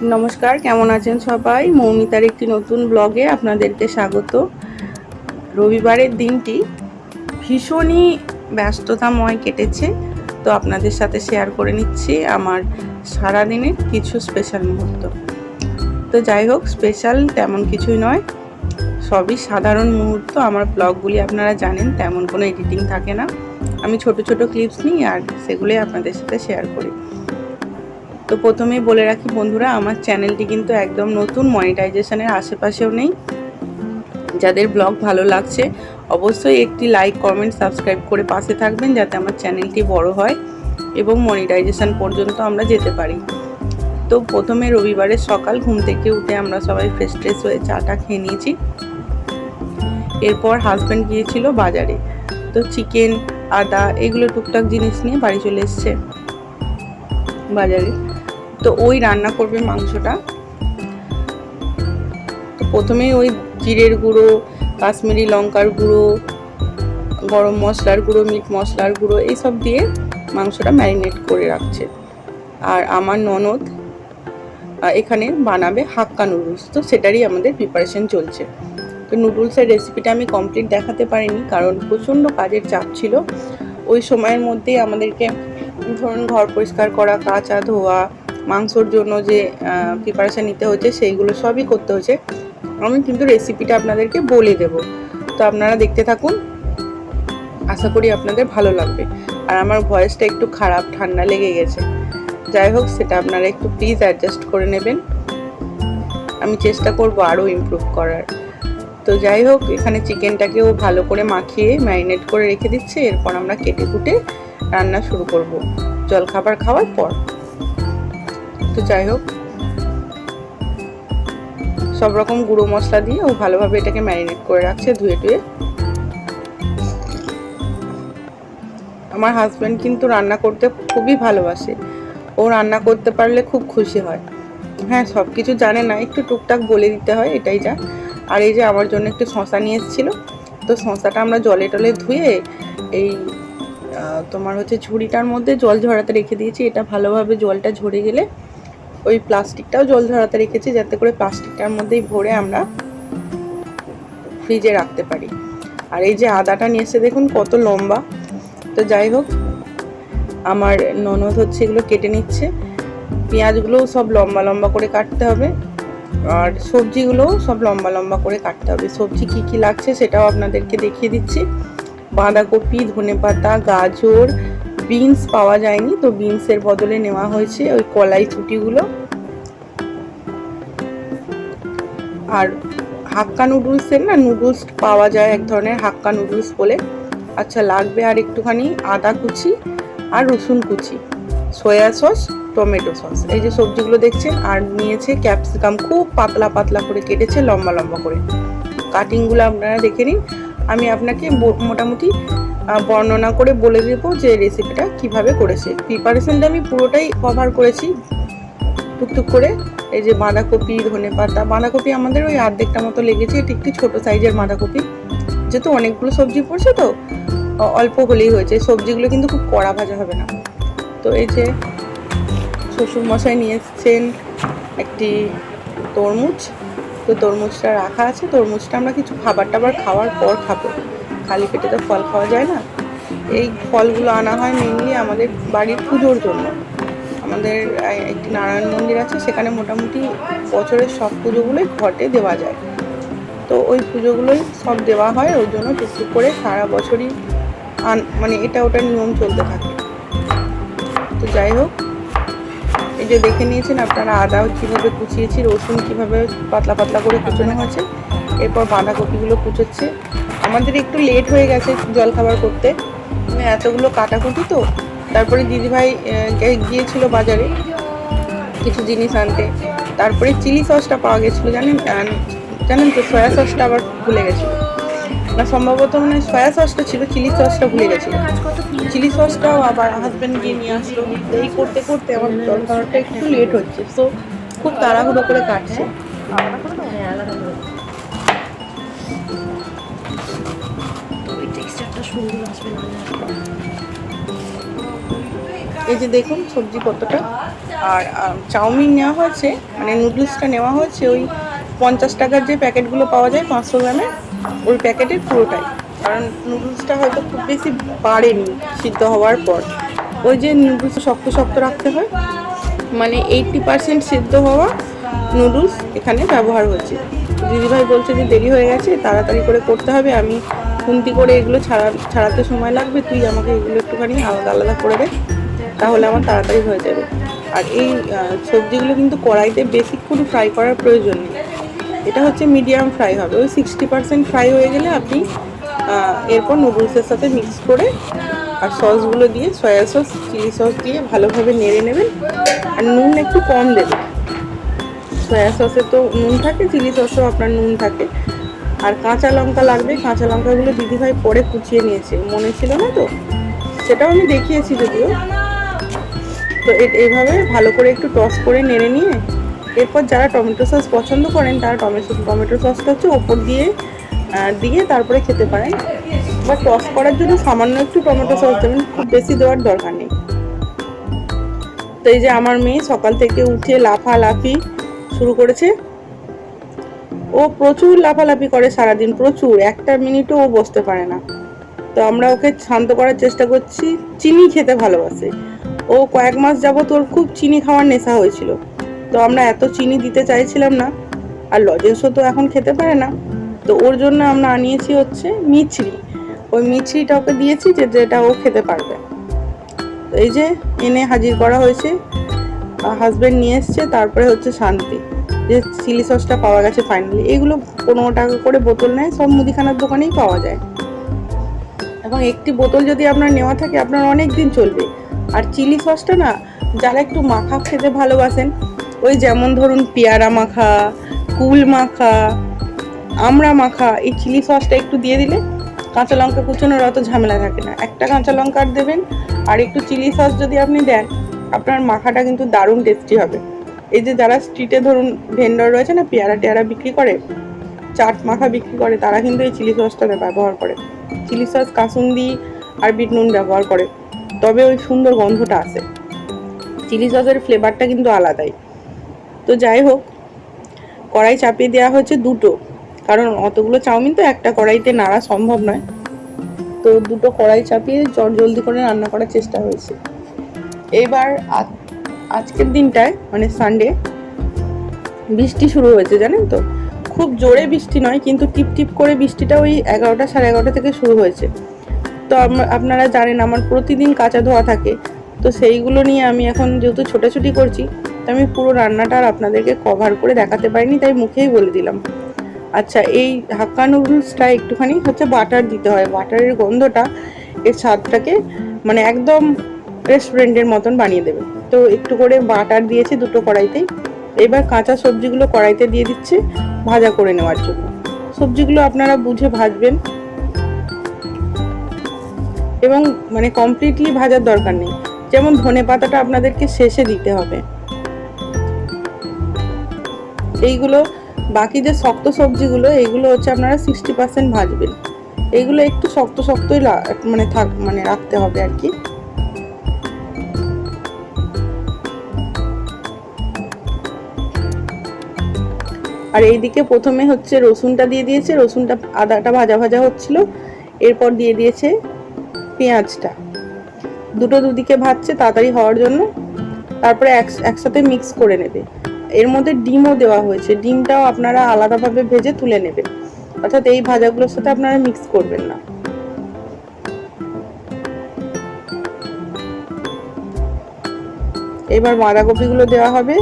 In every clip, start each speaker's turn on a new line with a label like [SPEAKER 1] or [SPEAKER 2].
[SPEAKER 1] নমস্কার, কেমন আছেন সবাই? মৌমিতার একটি নতুন ব্লগে আপনাদেরকে স্বাগত। রবিবারের দিনটি ভীষণই ব্যস্ততাময় কেটেছে, তো আপনাদের সাথে শেয়ার করে নিচ্ছি আমার সারাদিনের কিছু স্পেশাল মুহূর্ত। তো যাই হোক, স্পেশাল তেমন কিছুই নয়, সবই সাধারণ মুহূর্ত। আমার ব্লগগুলি আপনারা জানেন তেমন কোনো এডিটিং থাকে না, আমি ছোট ছোট ক্লিপস নিই আর সেগুলোই আপনাদের সাথে শেয়ার করি। তো প্রথমেই বলে রাখি বন্ধুরা, আমার চ্যানেলটি কিন্তু একদম নতুন, মনিটাইজেশনের আশেপাশেও নেই। যাদের ব্লগ ভালো লাগছে অবশ্যই একটি লাইক, কমেন্ট, সাবস্ক্রাইব করে পাশে থাকবেন, যাতে আমার চ্যানেলটি বড় হয় এবং মনিটাইজেশন পর্যন্ত আমরা যেতে পারি। তো প্রথমে রবিবারের সকাল, ঘুম থেকে উঠে আমরা সবাই ফ্রেশ ট্রেশ হয়ে চাটা খেয়ে নিয়েছি। এরপর হাজব্যান্ড গিয়েছিল বাজারে, তো চিকেন, আদা এগুলো টুকটাক জিনিস নিয়ে বাড়ি চলে এসছে বাজারে। তো ওই রান্না করবে মাংসটা। তো প্রথমেই ওই জিরের গুঁড়ো, কাশ্মীরি লঙ্কার গুঁড়ো, গরম মশলার গুঁড়ো, মিট মশলার গুঁড়ো এইসব দিয়ে মাংসটা ম্যারিনেট করে রাখছে। আর আমার ননদ এখানে বানাবে হাক্কা নুডলস, তো সেটারই আমাদের প্রিপারেশন চলছে। তো নুডলসের রেসিপিটা আমি কমপ্লিট দেখাতে পারিনি, কারণ প্রচণ্ড কাজের চাপ ছিল। ওই সময়ের মধ্যেই আমাদেরকে ধরুন ঘর পরিষ্কার করা, কাচা ধোয়া, মাংসর জন্য যে প্রিপারেশান নিতে হচ্ছে সেইগুলো সবই করতে হচ্ছে। আমি কিন্তু রেসিপিটা আপনাদেরকে বলে দেব, তো আপনারা দেখতে থাকুন, আশা করি আপনাদের ভালো লাগবে। আর আমার ভয়েসটা একটু খারাপ, ঠান্ডা লেগে গেছে। যাই হোক, সেটা আপনারা একটু প্লিজ অ্যাডজাস্ট করে নেবেন, আমি চেষ্টা করব আরও ইমপ্রুভ করার। তো যাই হোক, এখানে চিকেনটাকেও ভালো করে মাখিয়ে ম্যারিনেট করে রেখে দিচ্ছে। এরপর আমরা কেটে কুটে রান্না শুরু করব জলখাবার খাওয়ার পর। তো যাই হোক, সব রকম গুঁড়ো মশলা দিয়ে ও ভালোভাবে এটাকে ম্যারিনেট করে রাখছে ধুয়ে টুয়ে। আমার হাজব্যান্ড কিন্তু রান্না করতে খুবই ভালোবাসে, ও রান্না করতে পারলে খুব খুশি হয়। হ্যাঁ, সব কিছু জানে না, একটু টুকটাক বলে দিতে হয়, এটাই যা। আর এই যে আমার জন্য একটু শশা নিয়ে এসেছিলো, তো শশাটা আমরা জলে টলে ধুয়ে এই তোমার হচ্ছে ঝুড়িটার মধ্যে জল ঝরাতে রেখে দিয়েছি। এটা ভালোভাবে জলটা ঝরে গেলে ওই প্লাস্টিকটাও জল ঝরাতে রেখেছি, যাতে করে প্লাস্টিকটার মধ্যেই ভরে আমরা ফ্রিজে রাখতে পারি। আর এই যে আদাটা নিয়ে এসে দেখুন কত লম্বা। তো যাই হোক, আমার ননদ হচ্ছে এগুলো কেটে নিচ্ছে। পেঁয়াজগুলোও সব লম্বা লম্বা করে কাটতে হবে, আর সবজিগুলোও সব লম্বা লম্বা করে কাটতে হবে। সবজি কী কী লাগছে সেটাও আপনাদেরকে দেখিয়ে দিচ্ছি। বাঁধাকপি, ধনেপাতা, গাজর, বিনস পাওয়া যায়নি, তো বিনসের বদলে নেওয়া হয়েছে ওই কলাই ছুটিগুলো। আর হাক্কা নুডলসের না নুডলস পাওয়া যায় এক ধরনের, হাক্কা নুডলস বলে। আচ্ছা, লাগবে আর একটুখানি আদা কুচি আর রসুন কুচি, সয়া সস, টমেটো সস, এই যে সবজিগুলো দেখছেন। আর নিয়েছে ক্যাপসিকাম, খুব পাতলা পাতলা করে কেটেছে, লম্বা লম্বা করে। কাটিংগুলো আপনারা দেখে নিন, আমি আপনাকে মোটামুটি বর্ণনা করে বলে দেবো যে রেসিপিটা কিভাবে করেছে। প্রিপারেশনটা আমি পুরোটাই কভার করেছি টুকটুক করে। এই যে বাঁধাকপি, ধনেপাতা, বাঁধাকপি আমাদের ওই অর্ধেকটা মতো লেগেছে, এটি একটু ছোটো সাইজের বাঁধাকপি, যেহেতু অনেকগুলো সবজি পড়ছে তো অল্প হলেই হয়েছে। সবজিগুলো কিন্তু খুব কড়া ভাজা হবে না। তো এই যে শ্বশুরমশাই নিয়ে এসছেন একটি তরমুজ, তো তরমুজটা রাখা আছে। তরমুজটা আমরা কিছু খাবার টাবার খাওয়ার পর খাবো, খালি পেটে তো ফল খাওয়া যায় না। এই ফলগুলো আনা হয় মেনলি আমাদের বাড়ির পুজোর জন্য। আমাদের একটি নারায়ণ মন্দির আছে, সেখানে মোটামুটি বছরের সব পুজোগুলোই ঘটে দেওয়া যায়, তো ওই পুজোগুলোই সব দেওয়া হয়। ওই জন্য টুকটুক করে সারা বছরই মানে এটা ওটার নিয়ম চলতে থাকে। তো যাই হোক, এই যে দেখে নিয়েছেন আপনারা আদা কীভাবে কুচিয়েছি, রসুন কীভাবে পাতলা পাতলা করে কুচোনো হয়েছে। এরপর বাঁধাকপিগুলো কুচোচ্ছে। আমাদের একটু লেট হয়ে গেছে জলখাবার করতে, মানে এতগুলো কাটাকুটি তো। তারপরে দিদিভাই গিয়েছিল বাজারে কিছু জিনিস আনতে। তারপরে চিলি সসটা পাওয়া গেছিলো, জানেন তো, সয়া সসটা আবার ভুলে গেছিলো না, সম্ভবত মানে সয়া সসটা ছিল, চিলি সসটা ভুলে গেছিলো। চিলি সসটাও আবার হাজব্যান্ড গিয়ে নিয়ে আসলো। এই করতে করতে আমার জলখাবারটা একটু লেট হচ্ছে, তো খুব তাড়াহুড়ো করে কাটছে। এই যে দেখুন সবজি কতটা। আর চাউমিন নেওয়া হয়েছে, মানে নুডলসটা নেওয়া হয়েছে ওই 50 টাকার যে প্যাকেটগুলো পাওয়া যায় 500 গ্রামের, ওই প্যাকেটের পুরোটাই। কারণ নুডলসটা হয়তো খুব বেশি বাড়েনি সিদ্ধ হওয়ার পর। ওই যে নুডলস শক্ত শক্ত রাখতে হয়, মানে 80% সিদ্ধ হওয়া নুডলস এখানে ব্যবহার হয়েছে। দিদিভাই বলছে যে দেরি হয়ে গেছে, তাড়াতাড়ি করে করতে হবে, আমি খুন্তি করে এগুলো ছাড়াতে সময় লাগবে, তুই আমাকে এগুলো একটুখানি আলাদা আলাদা করে দে, তাহলে আমার তাড়াতাড়ি হয়ে যাবে। আর এই সবজিগুলো কিন্তু কড়াইতে বেশিক্ষণ ফ্রাই করার প্রয়োজন নেই, এটা হচ্ছে মিডিয়াম ফ্রাই হবে। ওই 60% ফ্রাই হয়ে গেলে আপনি এরপর নুডলসের সাথে মিক্স করে আর সসগুলো দিয়ে, সয়া সস, চিলি সস দিয়ে ভালোভাবে নেড়ে নেবেন। আর নুন একটু কম দেবেন, সয়া সসে তো নুন থাকে, চিলি সসেও আপনার নুন থাকে। আর কাঁচা লঙ্কা লাগবে, কাঁচা লঙ্কাগুলো দিদিভাই পরে কুচিয়ে নিয়েছে, মনে ছিল না তো, সেটাও আমি দেখিয়েছি যদিও। তো এইভাবে ভালো করে একটু টস করে নেড়ে নিয়ে এরপর যারা টমেটো সস পছন্দ করেন তারা টমেটো সসটা হচ্ছে ওপর দিয়ে তারপরে খেতে পারেন, বা টস করার জন্য সামান্য একটু টমেটো সস দেবেন, খুব বেশি দেওয়ার দরকার নেই। তো এই যে আমার মেয়ে সকাল থেকে উঠে লাফালাফি শুরু করেছে, ও প্রচুর লাফালাফি করে সারাদিন, প্রচুর, একটা মিনিটও ও বসতে পারে না। তো আমরা ওকে শান্ত করার চেষ্টা করছি, চিনি খেতে ভালোবাসে ও, কয়েক মাস যাবত ওর খুব চিনি খাওয়ার নেশা হয়েছিল, তো আমরা এত চিনি দিতে চাইছিলাম না, আর লজেন্সও তো এখন খেতে পারে না, তো ওর জন্য আমরা আনিয়েছি হচ্ছে মিছরি, ওই মিছরিটা ওকে দিয়েছি যেটা ও খেতে পারবে। তো এই যে এনে হাজির করা হয়েছে, হাজব্যান্ড নিয়ে এসছে, তারপরে হচ্ছে শান্তি যে চিলি সসটা পাওয়া গেছে ফাইনালি। এগুলো 15 টাকা করে বোতল নেয়, সব মুদিখানার দোকানেই পাওয়া যায়, এবং একটি বোতল যদি আপনার নেওয়া থাকে আপনার অনেক দিন চলবে। আর চিলি সসটা না, যারা একটু মাখা খেতে ভালোবাসেন, ওই যেমন ধরুন পেয়ারা মাখা, কুল মাখা, আমড়া মাখা, এই চিলি সসটা একটু দিয়ে দিলে কাঁচা লঙ্কা কুচোনোর অত ঝামেলা থাকে না, একটা কাঁচা লঙ্কা দেবেন আর একটু চিলি সস যদি আপনি দেন, আপনার মাখাটা কিন্তু দারুণ টেস্টি হবে। এই যে যারা স্ট্রিটে ধরুন ভেন্ডর রয়েছে না, পেয়ারা টেয়ারা বিক্রি করে, চাট মাখা বিক্রি করে, তারা কিন্তু এই চিলি সসটা ব্যবহার করে, চিলি সস, কাসুন্দি আর বিট নুন ব্যবহার করে, তবে ওই সুন্দর গন্ধটা আসে, চিলি সসের ফ্লেভারটা কিন্তু আলাদাই। তো যাই হোক, কড়াই চাপিয়ে দেওয়া হয়েছে দুটো, কারণ অতগুলো চাউমিন তো একটা কড়াইতে নাড়া সম্ভব নয়, তো দুটো কড়াই চাপিয়ে জলদি করে রান্না করার চেষ্টা হয়েছে। এবার আজকের দিনটায় মানে সানডে বৃষ্টি শুরু হয়েছে, জানেন তো, খুব জোরে বৃষ্টি নয়, কিন্তু টিপ টিপ করে বৃষ্টিটা ওই 11টা সাড়ে 11টা থেকে শুরু হয়েছে। তো আপনারা জানেন আমার প্রতিদিন কাঁচা ধোয়া থাকে, তো সেইগুলো নিয়ে আমি এখন যেহেতু ছোটাছুটি করছি, তো আমি পুরো রান্নাটা আর আপনাদেরকে কভার করে দেখাতে পারিনি, তাই মুখেই বলে দিলাম। আচ্ছা, এই হাক্কা নুডলসটা একটুখানি হচ্ছে বাটার দিতে হয়, বাটারের গন্ধটা এর স্বাদটাকে মানে একদম রেস্টুরেন্টের মতন বানিয়ে দেবে। তো একটু করে বাটার দিয়েছি দুটো কড়াইতেই। এবার কাঁচা সবজিগুলো কড়াইতে দিয়ে দিচ্ছে ভাজা করে নেওয়ার জন্য। সবজিগুলো আপনারা বুঝে ভাজবেন, এবং মানে কমপ্লিটলি ভাজার দরকার নেই, যেমন ধনে পাতাটা আপনাদেরকে শেষে দিতে হবে। এইগুলো বাকি যে শক্ত সবজিগুলো, এইগুলো হচ্ছে আপনারা 60% ভাজবেন, এইগুলো একটু শক্ত শক্তই মানে রাখতে হবে আর কি। আর এইদিকে প্রথমে হচ্ছে রসুনটা দিয়ে দিয়েছে, রসুনটা আদাটা ভাজা ভাজা হচ্ছিল, এরপর দিয়ে দিয়েছে পেঁয়াজটা, দুদিকে ভাজছে তাড়াতাড়ি হওয়ার জন্য, তারপরে একসাথে মিক্স করে নেবে। এর মধ্যে ডিমও দেওয়া হয়েছে, ডিমটাও আপনারা আলাদাভাবে ভেজে তুলে নেবেন, অর্থাৎ এই ভাজাগুলোর সাথে আপনারা মিক্স করবেন না। এবার বাঁধাকপিগুলো দেওয়া হবে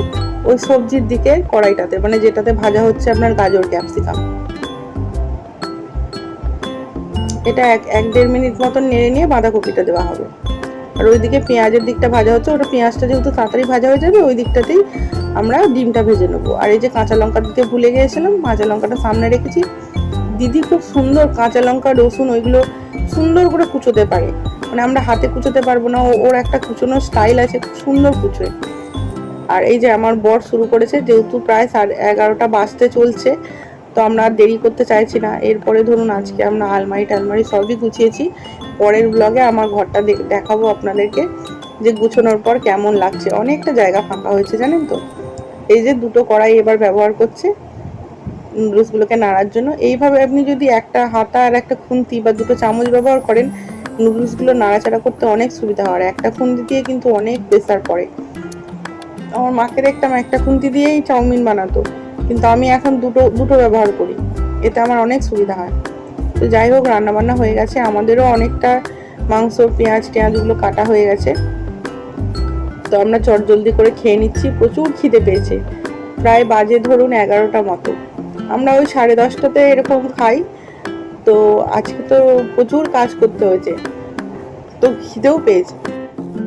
[SPEAKER 1] ওই সবজির দিকে কড়াইটাতে, মানে যেটাতে ভাজা হচ্ছে আপনার গাজর ক্যাপসিকাম। এটা 1-1.5 মিনিট মতন নেড়ে নিয়ে বাঁধাকপিটা দেওয়া হবে। আর ওইদিকে পেঁয়াজের দিকটা ভাজা হচ্ছে, ওটা পেঁয়াজটা যেহেতু তাড়াতাড়ি ভাজা হয়ে যাবে, ওই দিকটাতেই আমরা ডিমটা ভেজে নেবো। আর এই যে কাঁচা লঙ্কা দিতে ভুলে গিয়েছিলাম, কাঁচা লঙ্কাটা সামনে রেখেছি। দিদি খুব সুন্দর কাঁচা লঙ্কা, রসুন ওইগুলো সুন্দর করে কুচোতে পারে, মানে আমরা হাতে কুচোতে পারবো না, ওর একটা কুচোনোর স্টাইল আছে, খুব সুন্দর কুচোয়। আর এই যে আমার বর শুরু করেছে, যেহেতু প্রায় 11:30 বাজতে চলছে, তো আমরা আর দেরি করতে চাইছি না। এরপরে ধরুন আজকে আমরা আলমারি সবই গুছিয়েছি, পরের ব্লগে আমার ঘরটা দেখাবো আপনাদেরকে। যে গুছোনোর পর কেমন লাগছে। অনেকটা জায়গা ফাঁকা হয়েছে জানেন তো। এই যে দুটো কড়াই এবার ব্যবহার করছে নুডলসগুলোকে নাড়ার জন্য। এইভাবে আপনি যদি একটা হাতা আর একটা খুন্তি বা দুটো চামচ ব্যবহার করেন, নুডলসগুলো নাড়াচাড়া করতে অনেক সুবিধা হয়। একটা খুন্তি দিয়ে কিন্তু অনেক প্রেসার পড়ে। আমার মাকে দেখতাম একটা খুন্তি দিয়েই চাউমিন বানাতো, কিন্তু আমি এখন দুটো ব্যবহার করি, এতে আমার অনেক সুবিধা হয়। তো যাই হোক, রান্নাবান্না হয়ে গেছে, আমাদেরও অনেকটা মাংস পেঁয়াজগুলো কাটা হয়ে গেছে। তো আমরা চটজলদি করে খেয়ে নিচ্ছি, প্রচুর খিদে পেয়েছে। প্রায় বাজে ধরুন 11টা মতো। আমরা ওই 10:30টাতে এরকম খাই। তো আজকে তো প্রচুর কাজ করতে হয়েছে, তো খিদেও পেয়েছে।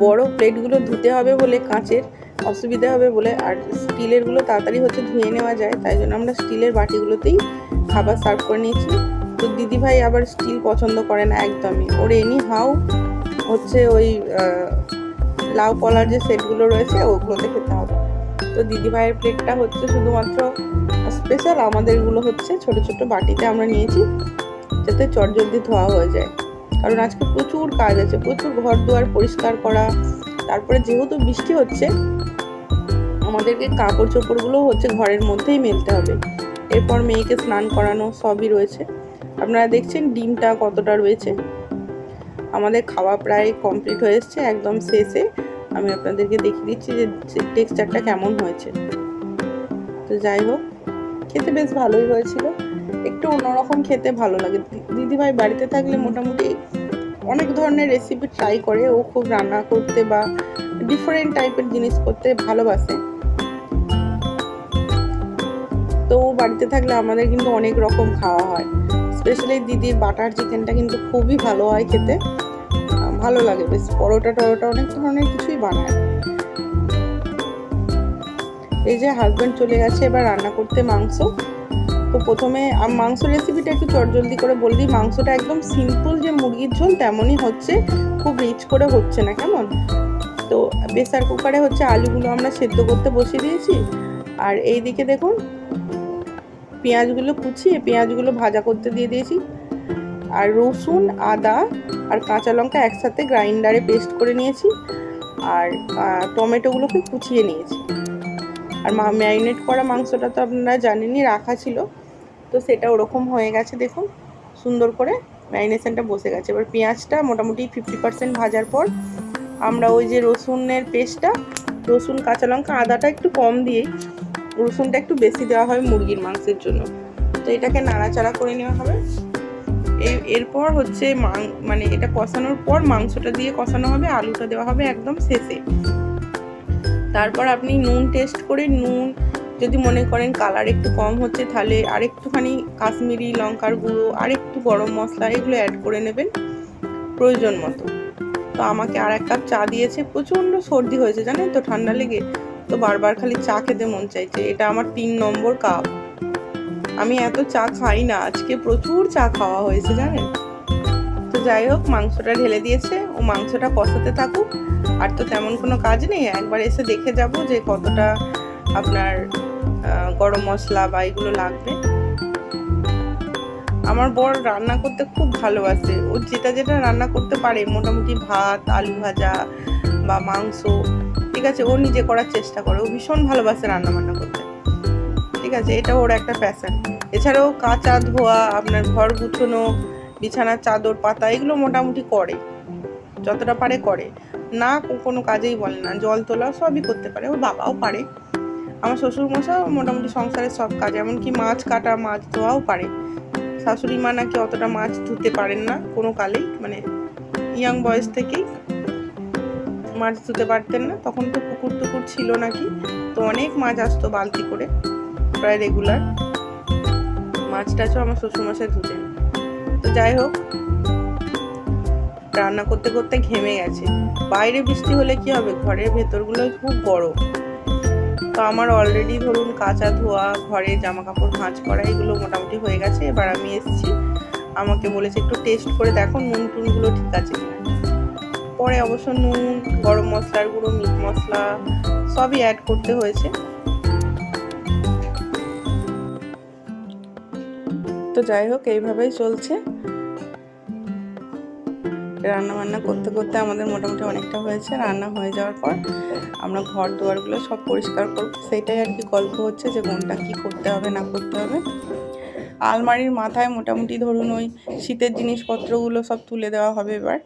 [SPEAKER 1] বড় প্লেটগুলো ধুতে হবে বলে, কাঁচের অসুবিধা হবে বলে, আর স্টিলের গুলো তাড়াতাড়ি হচ্ছে ধুয়ে নেওয়া যায়, তাই জন্য আমরা স্টিলের বাটিগুলোতেই খাবার সার্ভ করে নিয়েছি। তো দিদিভাই আবার স্টিল পছন্দ করে না একদমই, ওর এনি হাউ হচ্ছে ওই লাউ কলার যে সেটগুলো রয়েছে ওগুলোতে খেতে হবে। তো দিদিভাইয়ের প্লেটটা হচ্ছে শুধুমাত্র স্পেশাল, আমাদেরগুলো হচ্ছে ছোট ছোট বাটিতে আমরা নিয়েছি, যাতে চটজলদি ধোয়া হয়ে যায়। কারণ আজকে প্রচুর কাজ আছে, প্রচুর ঘর দুয়ার পরিষ্কার করা, তারপরে যেহেতু বৃষ্টি হচ্ছে আমাদেরকে কাপড় চোপড়গুলো হচ্ছে ঘরের মধ্যেই মেলতে হবে। এরপর মেয়েকে স্নান করানো সবই রয়েছে। আপনারা দেখছেন ডিমটা কতটা রয়েছে। আমাদের খাওয়া প্রায় কমপ্লিট হয়ে এসছে, একদম শেষে আমি আপনাদেরকে দেখিয়ে দিচ্ছি যে টেক্সচারটা কেমন হয়েছে। তো যাই হোক, খেতে বেশ ভালোই হয়েছিল, একটু অন্যরকম খেতে ভালো লাগে। দিদিভাই বাড়িতে থাকলে মোটামুটি অনেক ধরনের রেসিপি ট্রাই করে, ও খুব রান্না করতে বা ডিফারেন্ট টাইপের জিনিস করতে ভালোবাসে। তো বাড়িতে থাকলে আমাদের কিন্তু অনেক রকম খাওয়া হয়। স্পেশালি দিদির বাটার চিকেনটা কিন্তু খুবই ভালো হয় খেতে, ভালো লাগে বেশ। পরোটা টরোটা অনেক ধরনের কিছুই বানায়। এই যে হাজব্যান্ড চলে গেছে এবার রান্না করতে মাংস। তো প্রথমে মাংস রেসিপিটা একটু চটজলদি করে বলে দিই। মাংসটা একদম সিম্পল যে মুরগির ঝোল তেমনই হচ্ছে, খুব রিচ করে হচ্ছে না, কেমন। তো প্রেসার কুকারে হচ্ছে আলুগুলো আমরা সেদ্ধ করতে বসিয়ে দিয়েছি, আর এই দিকে দেখুন পেঁয়াজগুলো কুচিয়ে পেঁয়াজগুলো ভাজা করতে দিয়ে দিয়েছি। আর রসুন, আদা আর কাঁচা লঙ্কা একসাথে গ্রাইন্ডারে পেস্ট করে নিয়েছি, আর টমেটোগুলোকে কুচিয়ে নিয়েছি। আর ম্যারিনেট করা মাংসটা তো আপনারা জানেনই রাখা ছিল, তো সেটা ওরকম হয়ে গেছে। দেখুন সুন্দর করে ম্যারিনেশনটা বসে গেছে। এবার পেঁয়াজটা মোটামুটি 50% ভাজার পর আমরা ওই যে রসুনের পেস্টটা, রসুন কাঁচা লঙ্কা আদাটা একটু কম দিয়েই, রসুনটা একটু বেশি দেওয়া হয় মুরগির মাংসের জন্য। তো এটাকে নাড়াচাড়া করে নেওয়া হবে। এরপর হচ্ছে মানে এটা কষানোর পর মাংসটা দিয়ে কষানো হবে, আলুটা দেওয়া হবে একদম শেষে। তারপর আপনি নুন টেস্ট করে, নুন যদি মনে করেন কালার একটু কম হচ্ছে তাহলে আরেকটুখানি কাশ্মীরি লঙ্কার গুঁড়ো, আরেকটু গরম মশলা এগুলো অ্যাড করে নেবেন প্রয়োজন মতো। তো আমাকে আর 1 কাপ চা দিয়েছে। প্রচণ্ড সর্দি হয়েছে জানেন তো, ঠান্ডা লেগে, তো বারবার খালি চা খেতে মন চাইছে। এটা আমার 3 নম্বর কাপ। আমি এত চা খাই না, আজকে প্রচুর চা খাওয়া হয়েছে জানেন। তো যাই হোক, মাংসটা ঢেলে দিয়েছে, ও মাংসটা কষাতে থাকুক। আর তো তেমন কোনো কাজ নেই, একবার এসে দেখে যাব যে কতটা আপনার গরম মশলা বা এগুলো লাগবে। আমার বর রান্না করতে খুব ভালোবাসে, ও যেটা যেটা রান্না করতে পারে, মোটামুটি ভাত, আলু ভাজা বা মাংস, ঠিক আছে, ও নিজে করার চেষ্টা করে। ও ভীষণ ভালোবাসে রান্না বান্না করতে, ঠিক আছে, এটা ওর একটা প্যাশন। এছাড়াও কাচা ধোয়া, আপনার ঘর গুছানো, বিছানার চাদর পাতা, এগুলো মোটামুটি করে, যতটা পারে করে না, কোনো কাজেই বলে না। জল তোলা সবই করতে পারে, ওর বাবাও পারে। আমার শ্বশুরমশাই মোটামুটি সংসারের সব কাজ, এমনকি মাছ কাটা, মাছ ধোয়াও পারে। শাশুড়ি মা নাকি অতটা মাছ ধুতে পারেন না কোনো কালেই, মানে ইয়াং বয়স থেকেই মাছ ধুতে পারতেন না। তখন তো পুকুর টুকুর ছিল নাকি, তো অনেক মাছ আসতো বালতি করে, প্রায় রেগুলার মাছ টাছও আমার শ্বশুরমশাই ধুতেন। তো যাই হোক, রান্না করতে করতে ঘেমে গেছে। বাইরে বৃষ্টি হলে কি হবে, ঘরের ভেতরগুলো খুব গরম। তো আমার অলরেডি ধরুন কাচা ধোয়া, ঘরে জামা কাপড় ভাঁজ করা, এগুলো মোটামুটি হয়ে গেছে। এবার আমি এসেছি, আমাকে বলেছে একটু টেস্ট করে দেখো নুন টুনগুলো ঠিক আছে কিনা। পরে অবশ্য নুন, গরম মশলার গুঁড়ো, মিট মশলা সবই অ্যাড করতে হয়েছে। তো যাই হোক, এইভাবেই চলছে। রান্না বান্না করতে করতে আমাদের মোটামুটি অনেকটা হয়েছে। রান্না হয়ে যাওয়ার পর আমরা ঘর দুয়ারগুলো সব পরিষ্কার করব, সেইটাই আর কি গল্প হচ্ছে যে কোনটা কী করতে হবে না করতে হবে। আলমারির মাথায় মোটামুটি ধরুন ওই শীতের জিনিসপত্রগুলো সব তুলে দেওয়া হবে এবার,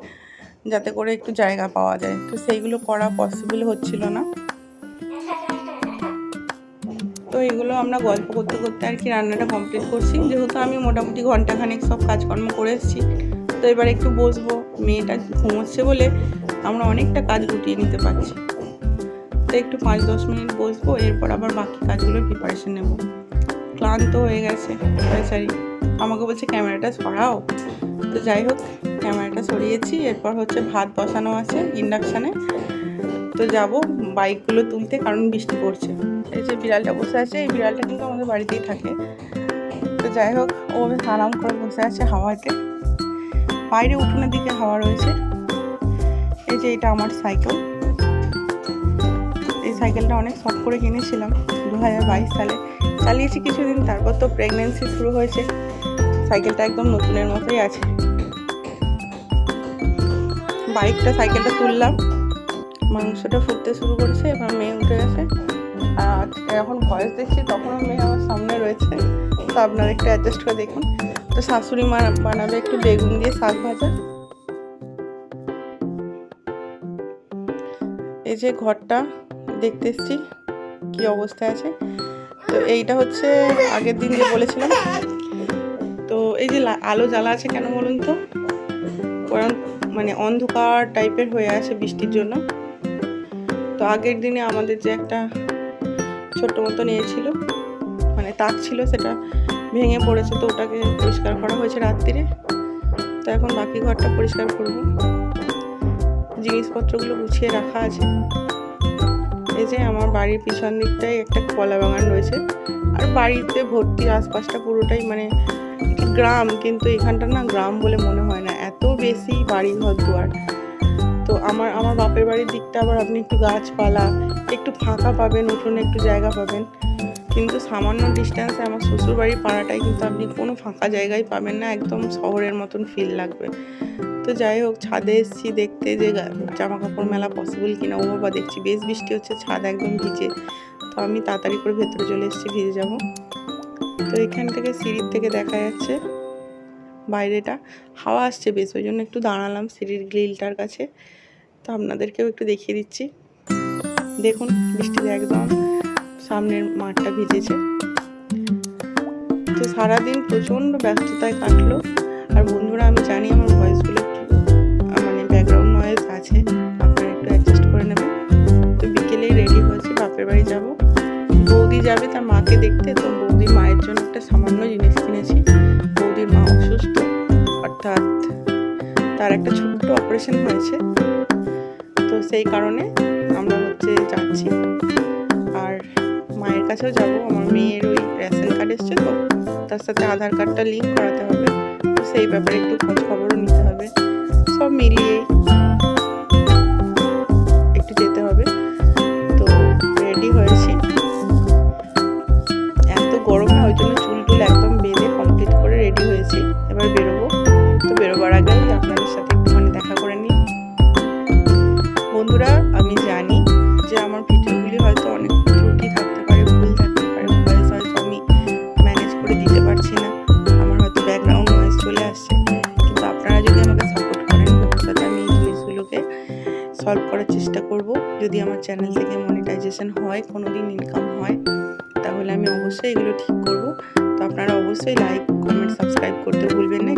[SPEAKER 1] যাতে করে একটু জায়গা পাওয়া যায়। তো সেইগুলো করা পসিবল হচ্ছিল না। তো এগুলো আমরা গল্প করতে করতে আর কি রান্নাটা কমপ্লিট করছি। যেহেতু আমি মোটামুটি ঘন্টাখানেক সব কাজকর্ম করে এসেছি, তো এবার একটু বসবো। মেয়েটা ঘুমোচ্ছে বলে আমরা অনেকটা কাজ গুটিয়ে নিতে পারছি। তো একটু 5-10 মিনিট বসবো, এরপর আবার বাকি কাজগুলোর প্রিপারেশন নেব। ক্লান্ত হয়ে গেছে বেচারি, আমাকে বলছে ক্যামেরাটা সরাও। তো যাই হোক, ক্যামেরাটা সরিয়েছি। এরপর হচ্ছে ভাত বসানো আছে ইন্ডাকশানে, তো যাব বাইকগুলো তুলতে, কারণ বৃষ্টি পড়ছে। এই যে বিড়ালটা বসে আছে, এই বিড়ালটা কিন্তু আমাদের বাড়িতেই থাকে। তো যাই হোক, ও বেশ আরাম করে বসে আছে হাওয়াতে। বাইরে উঠোনের দিকে হাওয়া রয়েছে। এই যে এটা আমার সাইকেল। এই সাইকেলটা অনেক শখ করে কিনেছিলাম 2022 সালে, চালিয়েছি কিছুদিন, তারপর তো প্রেগনেন্সি শুরু হয়েছে। সাইকেলটা একদম নতুনের মতোই আছে। সাইকেলটা তুললাম, মাংসটা ফুটতে শুরু করেছে, এবার মেয়ে উঠে গেছে। আর এখন ভয়েস দেখছি, তখনও মেয়ে আমার সামনে রয়েছে। তো আপনারা একটু অ্যাডজাস্ট করে দেখুন। তো শাশুড়ি মা বানাবে একটু বেগুন দিয়ে শাক ভাজা। এই যে ঘরটা দেখতে এসছি কি অবস্থায় আছে। তো এইটা হচ্ছে আগের দিন যে বলেছিলাম। তো এই যে আলো জ্বালা আছে কেন বলুন তো, কারণ মানে অন্ধকার টাইপের হয়ে আছে বৃষ্টির জন্য। তো আগের দিনে আমাদের যে একটা ছোট্ট মতো নিয়েছিল, মানে তাক ছিল, সেটা ভেঙে পড়েছে। তো ওটাকে পরিষ্কার করা হয়েছে রাত্রিরে। তো এখন বাকি ঘরটা পরিষ্কার করব। জিনিসপত্রগুলো গুছিয়ে রাখা আছে। এই যে আমার বাড়ির পিছন দিকটায় একটা কলা বাগান রয়েছে, আর বাড়িতে ভর্তি আশপাশটা পুরোটাই মানে গ্রাম, কিন্তু এখানটা না গ্রাম বলে মনে হয় না, এত বেশি বাড়ি ঘর দুয়ার। তো আমার বাপের বাড়ির দিকটা আবার আপনি একটু গাছপালা, একটু ফাঁকা পাবেন, উঠোনে একটু জায়গা পাবেন। কিন্তু সামান্য ডিস্টেন্সে আমার শ্বশুর বাড়ির পাড়াটায় কিন্তু আপনি কোনো ফাঁকা জায়গায় পাবেন না, একদম শহরের মতন ফিল লাগবে। তো যাই হোক, ছাদে এসেছি দেখতে যে জামা কাপড় মেলা পসিবল কিনা। ও বাবা, দেখছি বেশ বৃষ্টি হচ্ছে, ছাদ একদম ভিজে। তো আমি তাড়াতাড়ি করে ভেতরে চলে এসেছি, ভিজে যাব। তো এখান থেকে সিঁড়ির থেকে দেখা যাচ্ছে বাইরেটা, হাওয়া আসছে বেশ, ওই জন্য একটু দাঁড়ালাম সিঁড়ির গ্রিলটার কাছে। তো আপনাদেরকেও একটু দেখিয়ে দিচ্ছি। দেখুন বৃষ্টিতে একদম সামনের মাঠটা ভিজেছে। তো সারাদিন প্রচণ্ড ব্যস্ততায় কাটলো। আর বন্ধুরা, আমি জানি আমার ভয়েসগুলো একটু মানে ব্যাকগ্রাউন্ড নয়েজ আছে, আপনারা একটু অ্যাডজাস্ট করে নেবেন। তো বিকেলেই রেডি হয়েছি, বাপের বাড়ি যাব। বৌদি যাবে তার মাকে দেখতে। তো বৌদির মায়ের জন্য একটা সামান্য জিনিস কিনেছি। বৌদির মা অসুস্থ, অর্থাৎ তার একটা ছোট্ট অপারেশন হয়েছে। তো সেই কারণে আমরা যাচ্ছি। আর মায়ের কাছেও যাব। আমার মেয়ের ওই রেশন কার্ড এসছে, তো তার সাথে আধার কার্ডটা লিঙ্ক করাতে হবে। তো সেই ব্যাপারে একটু খোঁজ খবরও নিতে হবে। সব মিলিয়েই একটু যেতে হবে। তো রেডি হয়েছি। এত গরম না, ওই জন্য চুল টুল একদম বেঁধে কমপ্লিট করে রেডি হয়েছি। এবার বেরোবো। তো বেরোবার আগে আপনাদের সাথে একটুখানি দেখা করে নিই। বন্ধুরা, আমি জানি যে আমার ভিডিওগুলি হয়তো অনেক ত্রুটি থাকতে পারে, ভুল থাকতে পারে, ভয়েস হয়তো আমি ম্যানেজ করে দিতে পারছি না, আমার হয়তো ব্যাকগ্রাউন্ড নয়েজ চলে আসছে। কিন্তু আপনারা যদি আমাকে সাপোর্ট করেন, ভবিষ্যতে আমি এই জিনিসগুলোকে সলভ করার চেষ্টা করব। যদি আমার চ্যানেল থেকে মনিটাইজেশন হয়, কোনো দিন ইনকাম হয়, তাহলে আমি অবশ্যই এগুলো ঠিক করব। তো আপনারা অবশ্যই লাইক, কমেন্ট, সাবস্ক্রাইব করতে ভুলবেন না।